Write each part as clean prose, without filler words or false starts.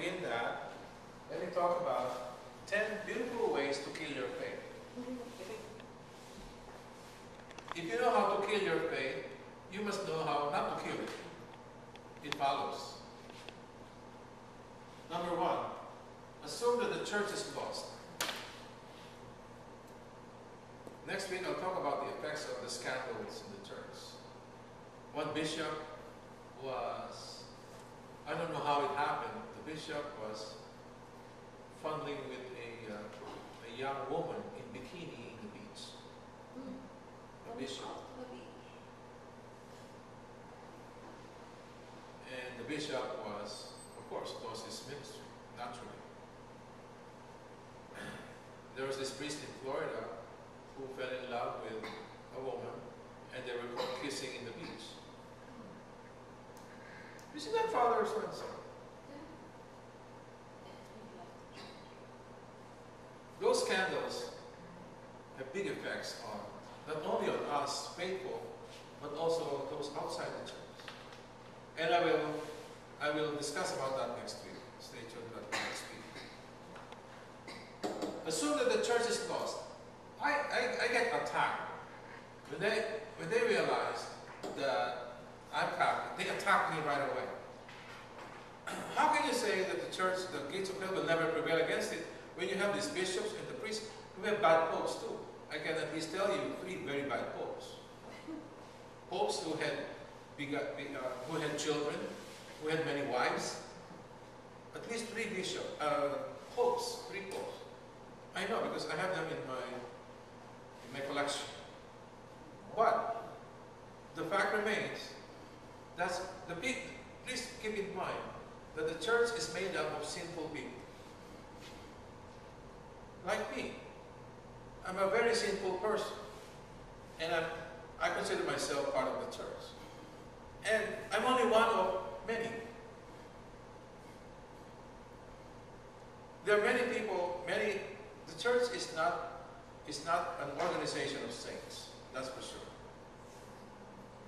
begin that, let me talk about 10 beautiful ways to kill your faith. If you know how to kill your faith, you must know how not to kill it. It follows. Number one, assume that the church is lost. Next week I'll talk about the effects of the scandals in the church. One bishop was, I don't know how it happened, the bishop was fondling with a young woman in bikini in the beach. A bishop. And the bishop was, of course, lost his ministry, naturally. There was this priest in Florida who fell in love with a woman, and they were caught kissing in the beach. You see that, Father so-and-so? Those scandals have big effects on, not only on us, faithful, but also those outside the church. And I will discuss about that next week. Stay tuned for that next week. Assume that the church is lost. I get attacked. When they realize that I'm Catholic, they attack me right away. How can you say that the church, the gates of hell will never prevail against it, when you have these bishops and the priests who have bad popes too? I can at least tell you 3 very bad popes. Popes who had children, who had many wives. At least 3 popes, 3 popes. I know because I have them in my collection. But the fact remains, please keep in mind that the church is made up of sinful people. Like me. I'm a very sinful person. And I consider myself part of the church. And I'm only one of many. There are many people, the church is not an organization of saints, that's for sure.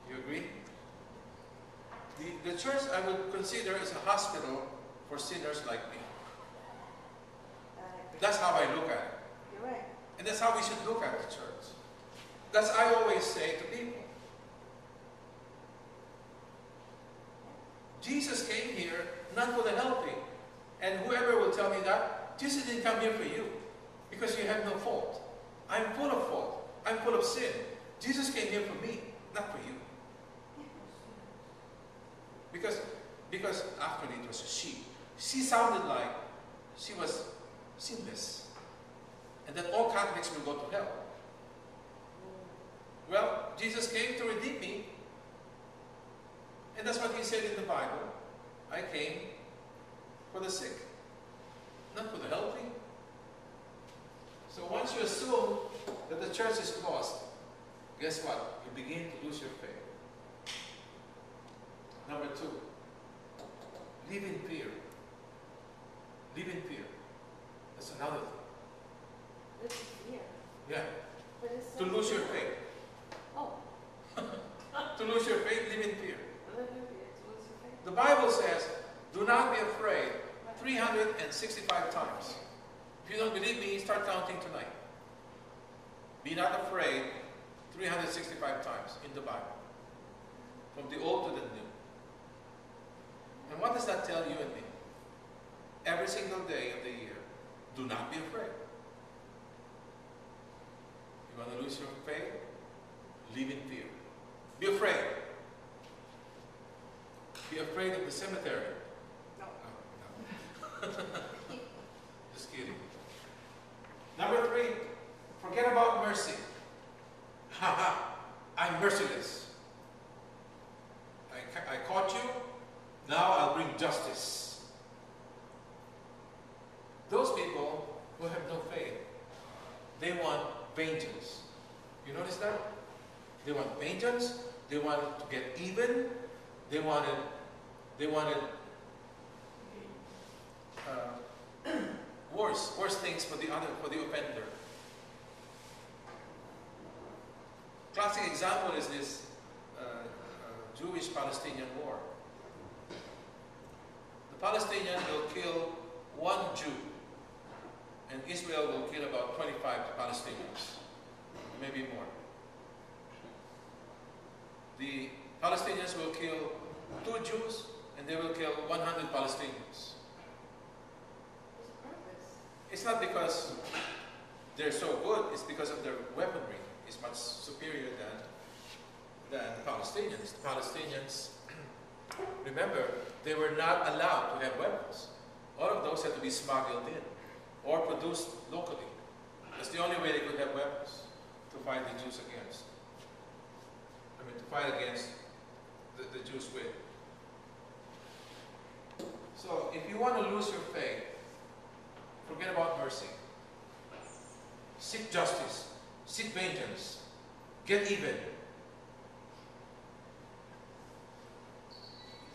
You agree? The church I would consider as a hospital for sinners like me. That's how I look at it. You're right. And that's how we should look at the church. That's I always say to people. Jesus came here not for the healthy. And whoever will tell me that, Jesus didn't come here for you because you have no fault. I'm full of fault. I'm full of sin. Jesus came here for me, not for you. Because actually it was a she. She sounded like she was sinless. And that all Catholics will go to hell. Well, Jesus came to redeem me. And that's what he said in the Bible. I came for the sick, not for the healthy. So once you assume that the church is lost, guess what? You begin to lose your faith. Number 2, live in fear. Live in fear. That's another thing. Live in fear? Yeah. To lose your faith. Oh. To lose your faith, live in fear. Live in fear, to lose your faith. The Bible says, do not be afraid 365 times. If you don't believe me, start counting tonight. Be not afraid 365 times in the Bible. From the old to the new. And what does that tell you and me? Every single day of the year, do not be afraid. You want to lose your faith? Live in fear. Be afraid. Be afraid of the cemetery. No. No. Just kidding. Number 3, forget about mercy. Haha, I'm merciless. I caught you, now I'll bring justice. Those people who have no faith, they want vengeance. You notice that? They want vengeance, they wanted to get even, they wanted worse things for the offender. Classic example is this Jewish-Palestinian war. The Palestinians will kill one Jew, and Israel will kill about 25 Palestinians, maybe more. The Palestinians will kill 2 Jews, and they will kill 100 Palestinians. What's the purpose? It's not because they're so good, it's because of their weaponry is much superior than the Palestinians. The Palestinians, remember, they were not allowed to have weapons. All of those had to be smuggled in or produced locally. That's the only way they could have weapons to fight the Jews against. I mean, to fight against the Jews with. So, if you want to lose your faith, forget about mercy. Seek justice. Seek vengeance. Get even.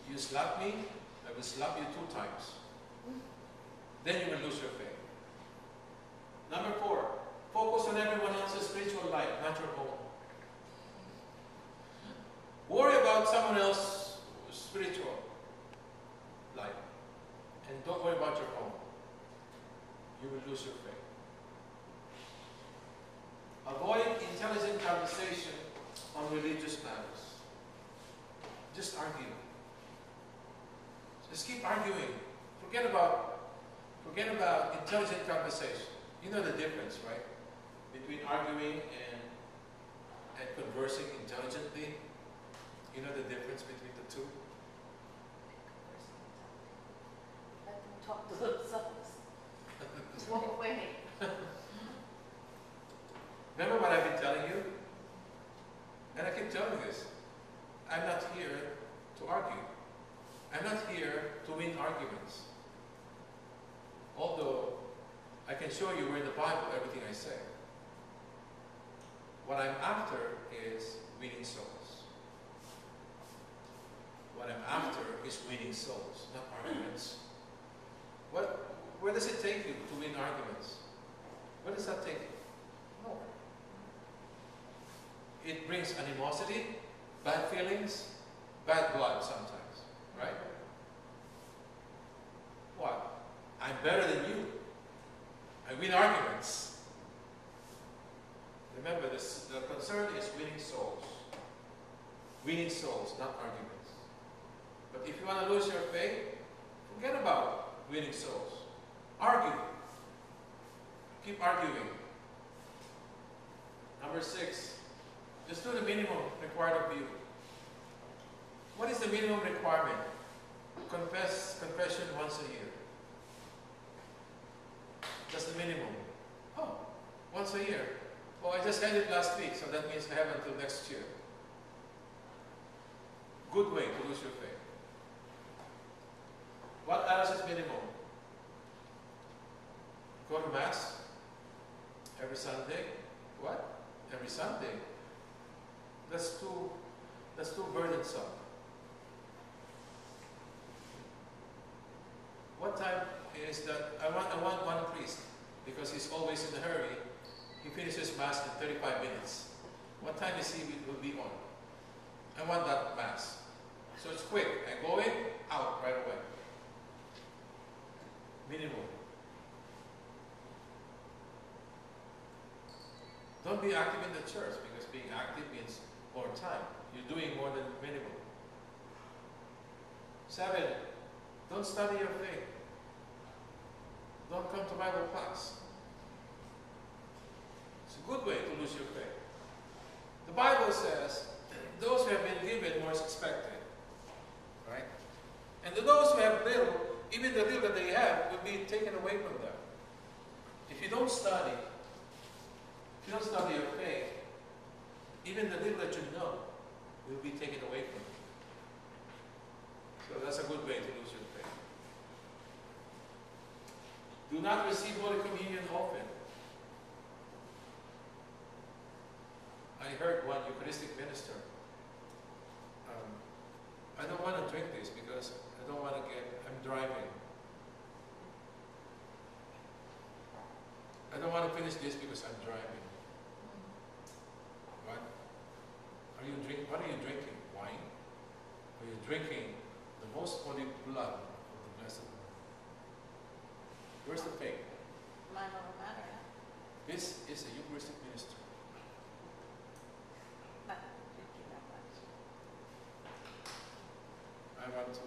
You slap me, I will slap you 2 times. Then you will lose your faith. Number 4, focus on everyone else's spiritual life, not your own. Worry about someone else's spiritual life. And don't worry about your own. You will lose your faith. Avoid intelligent conversation on religious matters. Just argue. Just keep arguing. Forget about intelligent conversation. You know the difference, right? Between arguing and conversing intelligently. You know the difference between the two? Let them talk to themselves. Just walk away. Remember what I've been telling you? And I keep telling this. I'm not here to argue. I'm not here to win arguments. Although I can show you where in the Bible everything I say. What I'm after is winning souls. What I'm after is winning souls, not arguments. Where does it take you to win arguments? Where does that take you? Nowhere. It brings animosity, bad feelings, bad blood sometimes, right? What? I'm better than you. I win arguments. Remember, the concern is winning souls. Winning souls, not arguments. But if you want to lose your faith, forget about winning souls. Argue. Keep arguing. Number 6, just do the minimum required of you. What is the minimum requirement? Confession once a year. That's the minimum. Oh, once a year. Oh, I just had it last week, so that means I have until next year. Good way to lose your faith. What else is minimum? Go to Mass every Sunday. What? Every Sunday. That's too burdensome. What time is that? I want one priest because he's always in a hurry. He finishes Mass in 35 minutes. What time is he will be on? I want that Mass. So it's quick. I go in, out right away. Minimum. Don't be active in the church because being active means more time. You're doing more than minimum. 7, don't study your faith. Don't come to Bible class. It's a good way to lose your faith. The Bible says, those who have been given more is expected. Right? And those who have little, even the little that they have, will be taken away from them. If you don't study your faith, even the little that you know will be taken away from you. So that's a good way to lose your faith. Do not receive Holy Communion often. I heard one Eucharistic minister. I don't want to drink this because I don't want to I'm driving. I don't want to finish this because I'm driving. What? What are you drinking? Wine? Are you drinking the most holy blood of the rest of them. Where's the faith? Mine don't matter. This is a Eucharistic ministry. Not thinking that much. I want to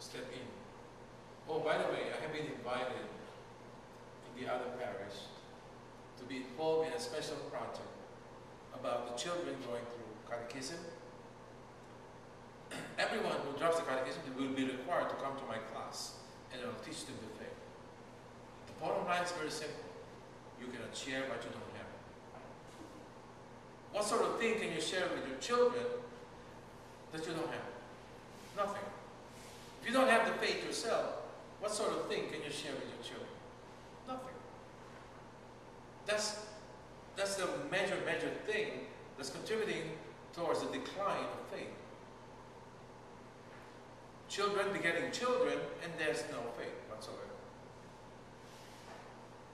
step in. Oh, by the way, I have been invited in the other parish to be involved in a special project about the children going through catechism. Everyone who drops the catechism will be required to come to my class, and I will teach them the faith. The bottom line is very simple. You cannot share what you don't have. What sort of thing can you share with your children that you don't have? Nothing. If you don't have the faith yourself, what sort of thing can you share with your children? Nothing. That's the major thing that's contributing towards the decline of faith. Children begetting children, and there's no faith whatsoever.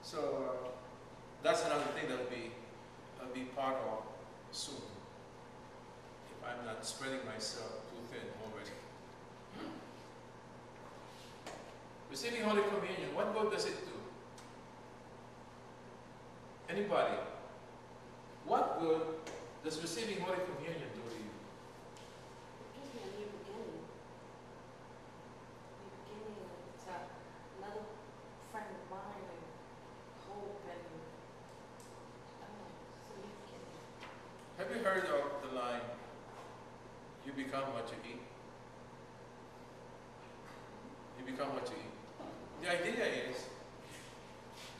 So that's another thing that I'll be part of soon, if I'm not spreading myself too thin already. Receiving Holy Communion, what good does it do? Anybody? What good does receiving Holy Communion do to you? It gives me a new beginning. New beginning, it's another friend of mine and hope and, I don't know, it's a new beginning. Have you heard of the line, you become what you eat? You become what you eat. The idea is,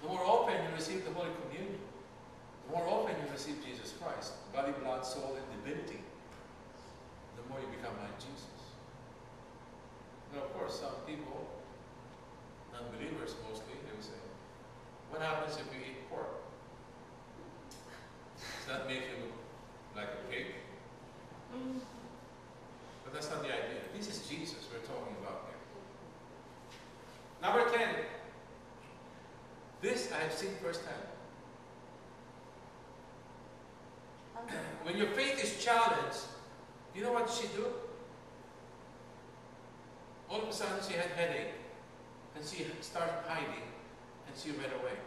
the more often you receive the Holy Communion, the more often you receive Jesus Christ, body, blood, soul, and divinity, the more you become like Jesus. Now, of course, some people, non-believers mostly, they will say, what happens if you eat pork? Does that make you look like a pig? But that's not the idea. This is Jesus we're talking about here. Number 10. This I have seen firsthand. When your faith is challenged, you know what she do? All of a sudden she had headache, and she started hiding, and she ran away.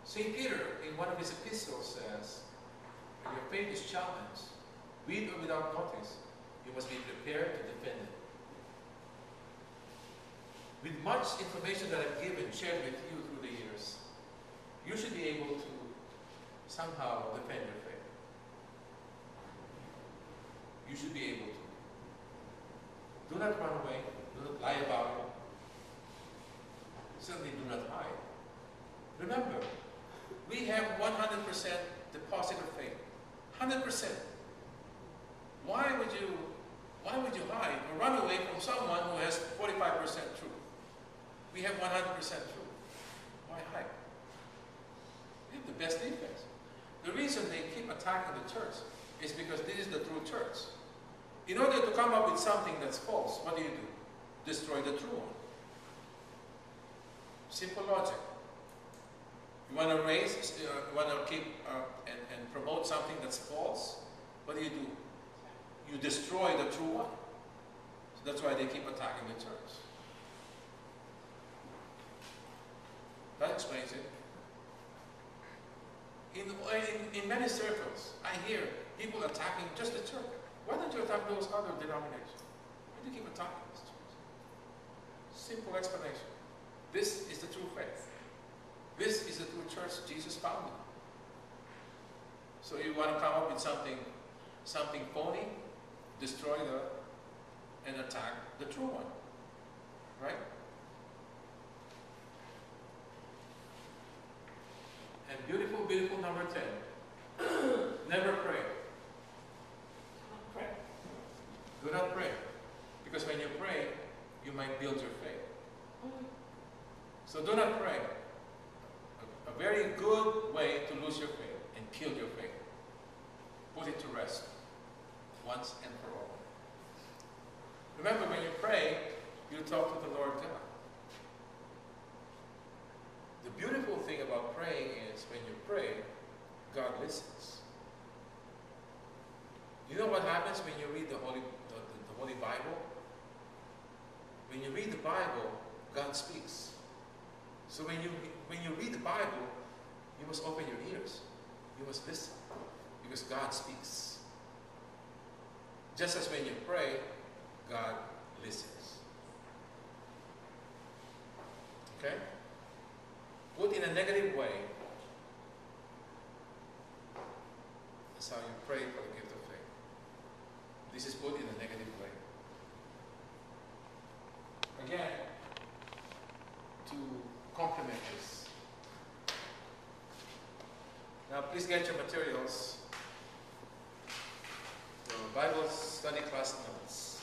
St. Peter, in one of his epistles, says, when your faith is challenged, with or without notice, you must be prepared to defend it. With much information that I've shared with you through the years, you should be able to somehow defend your faith. You should be able to. Do not run away. Do not lie about it. Certainly do not hide. Remember, we have 100% deposit of faith. 100%. Why would you hide or run away from someone who has 45% truth? We have 100% truth. Why hide? We have the best defense. The reason they keep attacking the church is because this is the true church. In order to come up with something that's false, what do? Destroy the true one. Simple logic. You want to raise, you want to keep and promote something that's false, what do? You destroy the true one. So that's why they keep attacking the church. That explains it. In many circles, I hear people attacking just the church. Why don't you attack those other denominations? Why do you keep attacking this church? Simple explanation. This is the true faith. This is the true church Jesus founded. So you want to come up with something phony, destroy and attack the true one. Right? And beautiful, beautiful number 10. Never pray. Pray. Do not pray. Because when you pray, you might build your faith. So do not pray. A very good way to lose your faith and kill your faith. Put it to rest once and for all. Remember, when you pray, you talk to the Lord God. The beautiful thing about praying is when you pray, God listens. You know what happens when you read the Holy Bible? When you read the Bible, God speaks. So when you read the Bible, you must open your ears. You must listen. Because God speaks. Just as when you pray, God listens. Okay? Put in a negative way, that's how you pray for the gift of faith. This is put in a negative way. Again, to complement this. Now please get your materials, your Bible study class notes.